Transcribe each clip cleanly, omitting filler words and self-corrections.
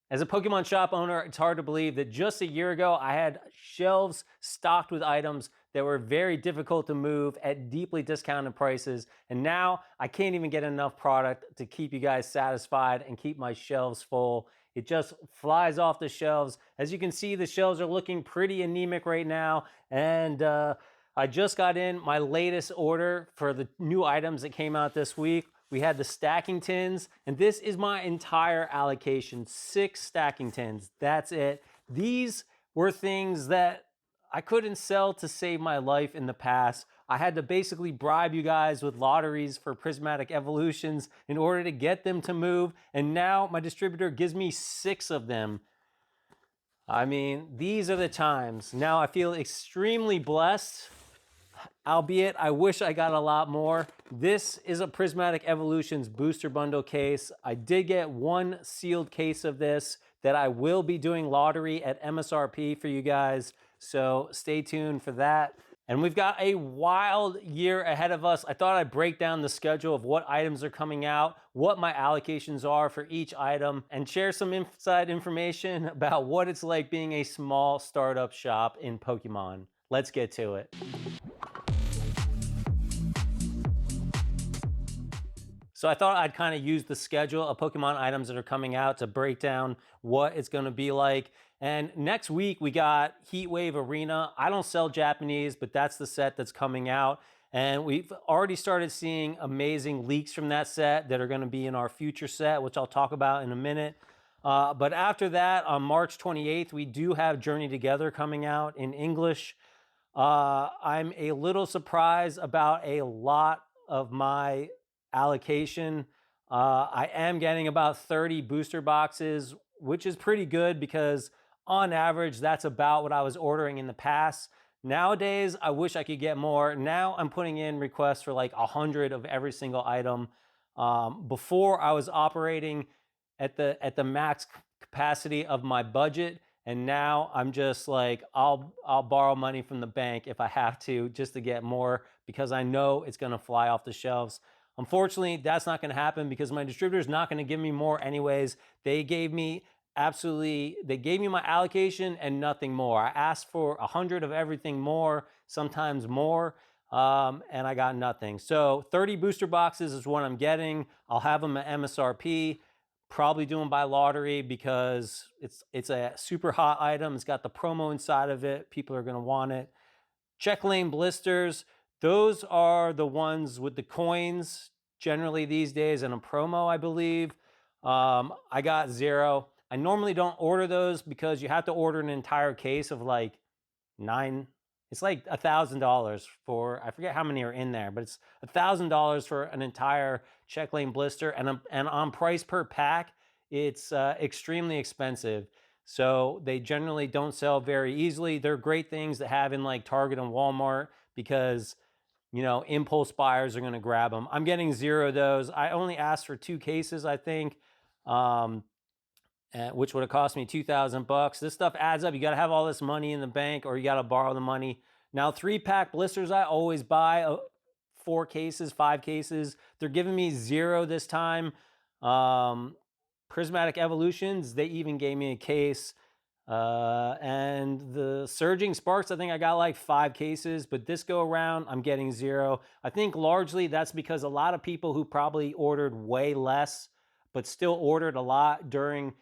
As a Pokemon shop owner, it's hard to believe that just a year ago, I had shelves stocked with items that were very difficult to move at deeply discounted prices. And now I can't even get enough product to keep you guys satisfied and keep my shelves full. It just flies off the shelves. As you can see, the shelves are looking pretty anemic right now. And I just got in my latest order for the new items that came out this week. We had the stacking tins, and this is my entire allocation, 6 stacking tins. That's it. These were things that I couldn't sell to save my life in the past. I had to basically bribe you guys with lotteries for Prismatic Evolutions in order to get them to move, and now my distributor gives me 6 of them. I mean, these are the times. Now I feel extremely blessed. Albeit, I wish I got a lot more. This is a Prismatic Evolutions booster bundle case. I did get 1 sealed case of this that I will be doing lottery at MSRP for you guys. So stay tuned for that. And we've got a wild year ahead of us. I thought I'd break down the schedule of what items are coming out, what my allocations are for each item, and share some inside information about what it's like being a small startup shop in Pokemon. Let's get to it. So I thought I'd kind of use the schedule of Pokemon items that are coming out to break down what it's going to be like. And next week we got Heatwave Arena. I don't sell Japanese, but that's the set that's coming out. And we've already started seeing amazing leaks from that set that are going to be in our future set, which I'll talk about in a minute. But after that, on March 28th, we do have Journey Together coming out in English. I'm a little surprised about a lot of my allocation. I am getting about 30 booster boxes, which is pretty good because on average, that's about what I was ordering in the past. Nowadays, I wish I could get more. Now I'm putting in requests for like 100 of every single item. Before I was operating at the max capacity of my budget. And now I'm just like, I'll borrow money from the bank if I have to, just to get more, because I know it's gonna fly off the shelves. Unfortunately, that's not going to happen because my distributor is not going to give me more anyways. They gave me my allocation and nothing more. I asked for 100 of everything more, sometimes more, and I got nothing. So 30 booster boxes is what I'm getting. I'll have them at MSRP, probably doing by lottery because it's a super hot item. It's got the promo inside of it. People are going to want it. Check lane blisters. Those are the ones with the coins generally these days in a promo, I believe. I got 0. I normally don't order those because you have to order an entire case of like 9. It's like $1,000 for, I forget how many are in there, but it's $1,000 for an entire check lane blister. And on price per pack, it's extremely expensive. So they generally don't sell very easily. They're great things to have in like Target and Walmart because, you know, impulse buyers are going to grab them. I'm getting 0 of those. I only asked for 2 cases, I think, which would have cost me $2,000. This stuff adds up. You got to have all this money in the bank or you got to borrow the money. Now, 3-pack blisters, I always buy 4 cases, 5 cases. They're giving me 0 this time. Prismatic Evolutions, they even gave me a case. And the Surging Sparks, I think I got like 5 cases, but this go around, I'm getting 0. I think largely that's because a lot of people who probably ordered way less, but still ordered a lot during,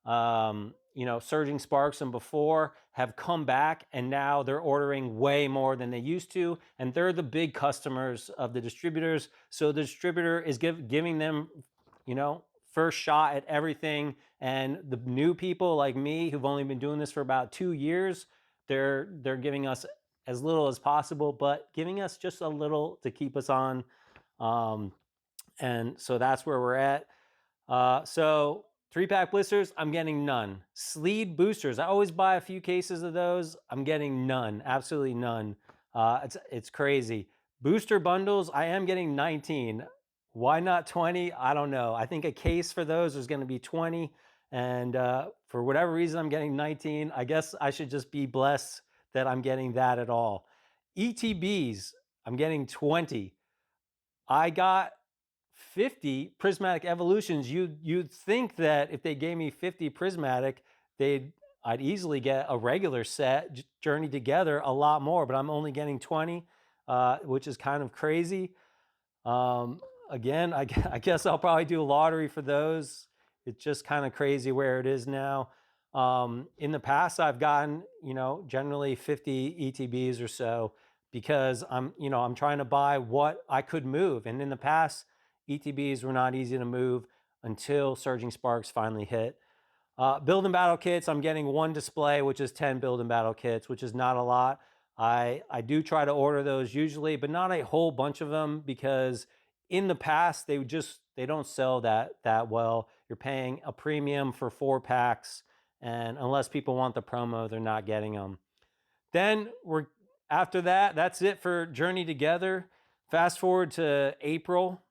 you know, Surging Sparks and before have come back and now they're ordering way more than they used to. And they're the big customers of the distributors. So the distributor is giving them, you know, first shot at everything. And the new people like me who've only been doing this for about 2 years, they're giving us as little as possible, but giving us just a little to keep us on. And so that's where we're at. So 3-pack blisters, I'm getting none. Sleeve boosters, I always buy a few cases of those. I'm getting none, absolutely none. It's crazy. Booster bundles, I am getting 19. Why not 20? I don't know. I think a case for those is going to be 20. And for whatever reason, I'm getting 19. I guess I should just be blessed that I'm getting that at all. ETBs, I'm getting 20. I got 50 Prismatic Evolutions. You'd think that if they gave me 50 Prismatic, I'd easily get a regular set, Journey Together, a lot more, but I'm only getting 20, which is kind of crazy. Again, I guess I'll probably do a lottery for those. It's just kind of crazy where it is now. In the past, I've gotten, generally 50 ETBs or so, because I'm trying to buy what I could move. And in the past, ETBs were not easy to move until Surging Sparks finally hit. Build and battle kits, I'm getting one display, which is 10 build and battle kits, which is not a lot. I do try to order those usually, but not a whole bunch of them, because in the past they don't sell that well. You're paying a premium for 4 packs, and unless people want the promo, they're not getting them. Then after that, that's it for Journey Together. Fast forward to April.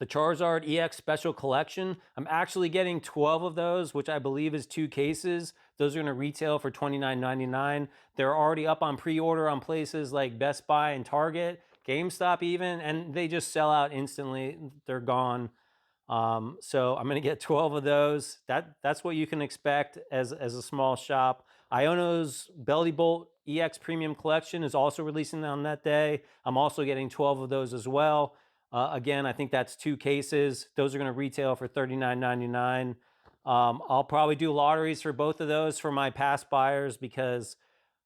The Charizard EX Special Collection, I'm actually getting 12 of those, which I believe is 2 cases. Those are going to retail for $29.99. They're already up on pre-order on places like Best Buy and Target, GameStop even, and they just sell out instantly. They're gone. So I'm going to get 12 of those. That's what you can expect as a small shop. Iono's Belly Bolt EX Premium Collection is also releasing on that day. I'm also getting 12 of those as well. Again, I think that's 2 cases. Those are going to retail for $39.99. I'll probably do lotteries for both of those for my past buyers, because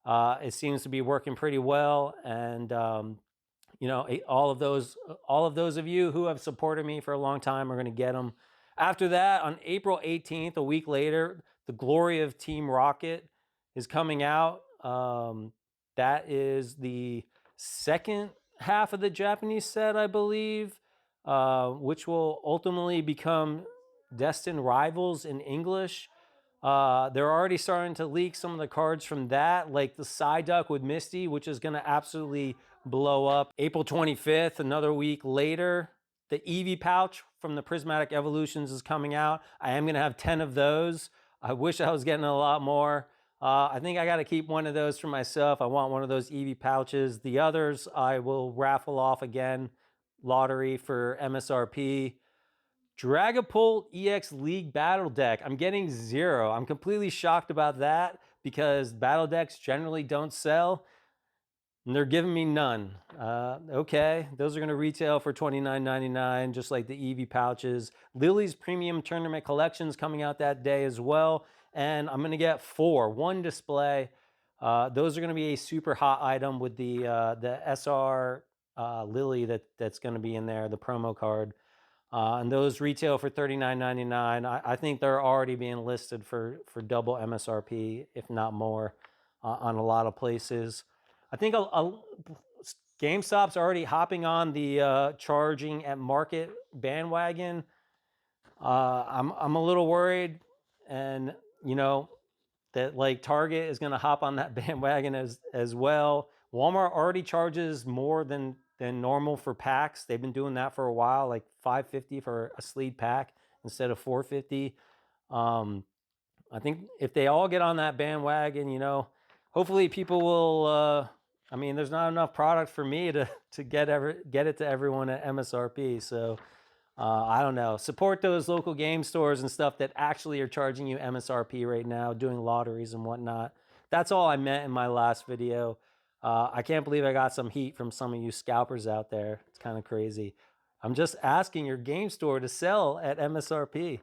it seems to be working pretty well. And all of those of you who have supported me for a long time are going to get them. After that, on April 18th, a week later, the Glory of Team Rocket is coming out. That is the second half of the Japanese set, I believe, which will ultimately become Destined Rivals in English. They're already starting to leak some of the cards from that, like the Psyduck with Misty, which is going to absolutely blow up. April 25th, another week later, the Eevee pouch from the Prismatic Evolutions is coming out. I am going to have 10 of those. I wish I was getting a lot more. I think I got to keep one of those for myself. I want one of those Eevee pouches. The others I will raffle off again, lottery for MSRP. Dragapult EX League Battle Deck. I'm getting 0. I'm completely shocked about that, because battle decks generally don't sell, and they're giving me none. Okay, those are going to retail for $29.99, just like the Eevee pouches. Lily's Premium Tournament Collection's coming out that day as well, and I'm going to get 4, 1 display. Those are going to be a super hot item with the SR Lily that's going to be in there, the promo card. And those retail for $39.99. I think they're already being listed for double MSRP, if not more, on a lot of places. I think GameStop's already hopping on the charging at market bandwagon. I'm a little worried, and that like Target is going to hop on that bandwagon as well. Walmart already charges more than normal for packs. They've been doing that for a while, like $5.50 for a sleeve pack instead of $4.50. I think if they all get on that bandwagon, hopefully people will. There's not enough product for me to get it to everyone at MSRP. So I don't know. Support those local game stores and stuff that actually are charging you MSRP right now, doing lotteries and whatnot. That's all I meant in my last video. I can't believe I got some heat from some of you scalpers out there. It's kind of crazy. I'm just asking your game store to sell at MSRP.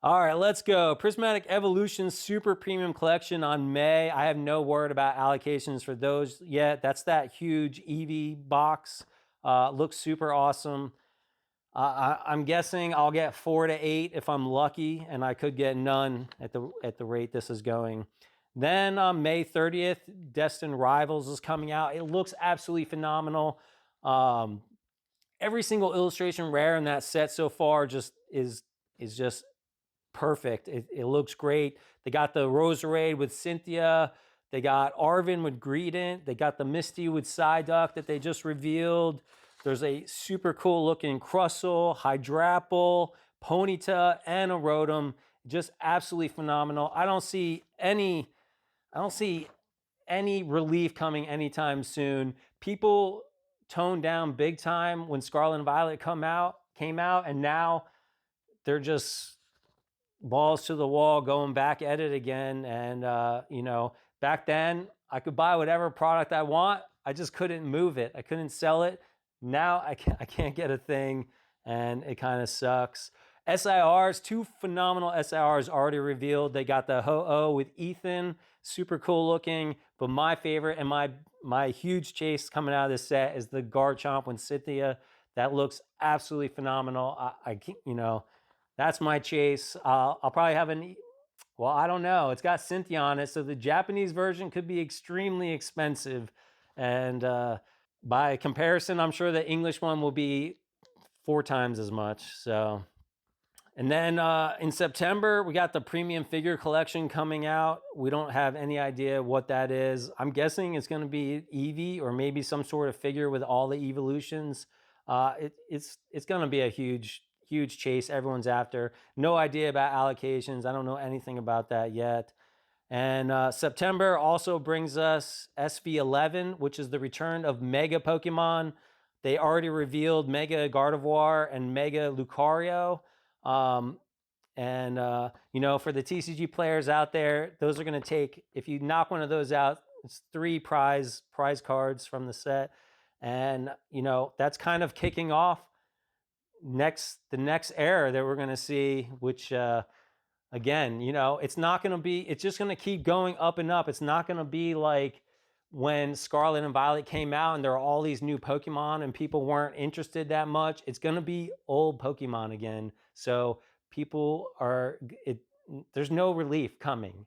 All right, let's go. Prismatic Evolution Super Premium Collection on May. I have no word about allocations for those yet. That's that huge Eevee box. Looks super awesome. I'm guessing I'll get 4 to 8 if I'm lucky, and I could get none at the rate this is going. Then on May 30th, Destined Rivals is coming out. It looks absolutely phenomenal. Every single illustration rare in that set so far is just perfect. It looks great. They got the Roserade with Cynthia. They got Arvin with Greedent. They got the Misty with Psyduck that they just revealed. There's a super cool looking Crustle, Hydrapple, Ponyta, and a Rotom. Just absolutely phenomenal. I don't see any relief coming anytime soon. People toned down big time when Scarlet and Violet come out. came out, and now they're just balls to the wall going back at it again. And you know, back then I could buy whatever product I want, I just couldn't move it, I couldn't sell it. Now I can't get a thing, and it kind of sucks. SIRs, 2 phenomenal SIRs already revealed. They got the Ho-Oh with Ethan, super cool looking, but my favorite and my huge chase coming out of this set is the Garchomp with Cynthia. That looks absolutely phenomenal. I can't, you know, that's my chase. I'll probably have well, I don't know. It's got Cynthia on it, so the Japanese version could be extremely expensive. And by comparison, I'm sure the English one will be 4 times as much. So, and then in September, we got the premium figure collection coming out. We don't have any idea what that is. I'm guessing it's going to be Eevee or maybe some sort of figure with all the evolutions. It's going to be a huge chase everyone's after. No idea about allocations. I don't know anything about that yet. And September also brings us SV11, which is the return of Mega Pokemon. They already revealed Mega Gardevoir and Mega Lucario. You know, for the TCG players out there, those are going to take, if you knock one of those out, it's 3 prize cards from the set. And, you know, that's kind of kicking off the next era that we're going to see, which, again, you know, it's just going to keep going up and up. It's not going to be like when Scarlet and Violet came out and there are all these new Pokemon and people weren't interested that much. It's going to be old Pokemon again. So there's no relief coming.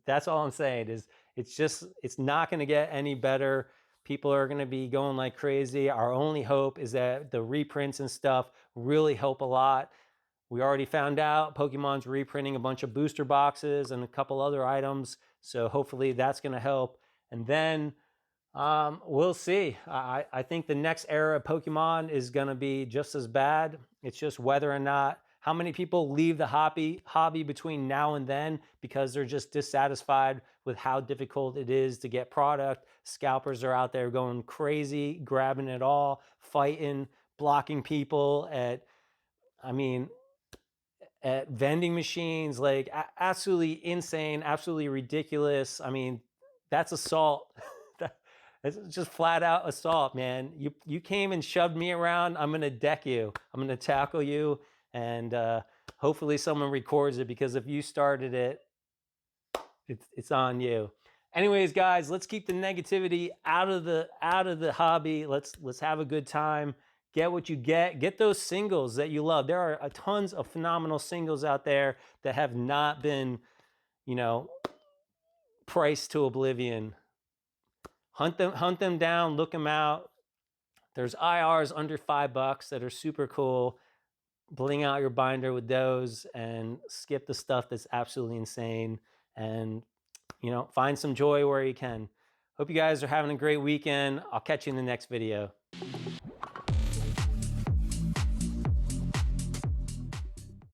That's all I'm saying is it's not going to get any better. People are going to be going like crazy. Our only hope is that the reprints and stuff really help a lot. We already found out Pokemon's reprinting a bunch of booster boxes and a couple other items. So hopefully that's going to help. And then we'll see. I think the next era of Pokemon is going to be just as bad. It's just whether or not, how many people leave the hobby between now and then because they're just dissatisfied with how difficult it is to get product. Scalpers are out there going crazy, grabbing it all, fighting, blocking people at vending machines, like absolutely insane, absolutely ridiculous. I mean, that's assault. It's just flat out assault, man. You came and shoved me around. I'm gonna deck you. I'm gonna tackle you, and hopefully someone records it, because if you started it, it's on you. Anyways, guys, let's keep the negativity out of the hobby. Let's have a good time. Get what you get. Get those singles that you love. There are tons of phenomenal singles out there that have not been, you know, priced to oblivion. Hunt them down, look them out. There's IRs under $5 that are super cool. Bling out your binder with those and skip the stuff that's absolutely insane. And, you know, find some joy where you can. Hope you guys are having a great weekend. I'll catch you in the next video.